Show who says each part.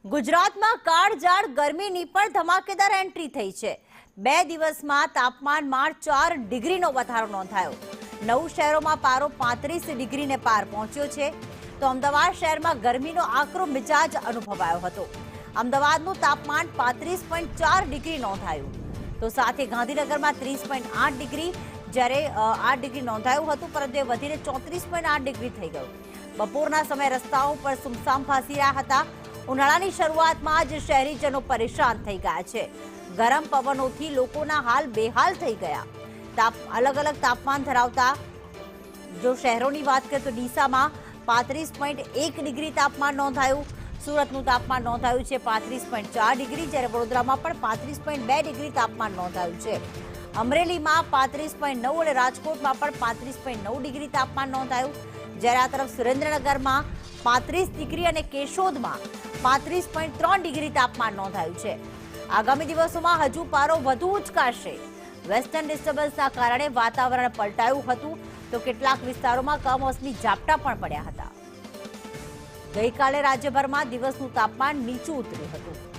Speaker 1: ગુજરાતમાં કાળઝાળ ગરમીની પણ ધમાકેદાર એન્ટ્રી થઈ છે। 2 દિવસમાં તાપમાનમાં 4 ડિગ્રીનો વધારો નોંધાયો। 9 શહેરોમાં પારો 35 ડિગ્રીને પાર પહોંચ્યો છે, તો અમદાવાદ શહેરમાં ગરમીનો આકરો મિજાજ અનુભવાયો હતો। અમદાવાદનું તાપમાન 35.4 ડિગ્રી નોંધાયું, તો સાથે ગાંધીનગરમાં 30.8 ડિગ્રી જ્યારે 8 ડિગ્રી નોંધાયું હતું, પરંતુ એ વધીને 34.8 ડિગ્રી થઈ ગયું। બપોરના સમયે રસ્તાઓ પર સુમસામ ભાસી રહ્યા હતા। ઉનાળાની શરૂઆતમાં જ શહેરીજનો પરેશાન થઈ ગયા છે। ગરમ પવનોથી લોકોના હાલ બેહાલ થઈ ગયા। અલગ અલગ તાપમાન ધરાવતા જો શહેરોની વાત કરીએ તો ડીસામાં 35.1 ડિગ્રી તાપમાન નોંધાયું, સુરતનું તાપમાન નોંધાયું છે 35.4 ડિગ્રી, જ્યારે વડોદરામાં પણ 35.2 ડિગ્રી તાપમાન નોંધાયું છે। અમરેલીમાં 35.9 અને રાજકોટમાં પણ 35.9 ડિગ્રી તાપમાન નોંધાયું, જ્યારે આ તરફ સુરેન્દ્રનગરમાં 35 ડિગ્રી અને કેશોદમાં 35.3 ડિગ્રી તાપમાન નોંધાયું છે। આગામી દિવસોમાં હજુ પારો વધુ ઉચકાશે। વેસ્ટર્ન ડિસ્ટર્બન્સના કારણે વાતાવરણ પલટાયું હતું, તો કેટલાક વિસ્તારોમાં કમોસમી ઝાપટા પણ પડ્યા હતા। ગઈકાલે રાજ્યભરમાં દિવસનું તાપમાન નીચું ઉતર્યું હતું।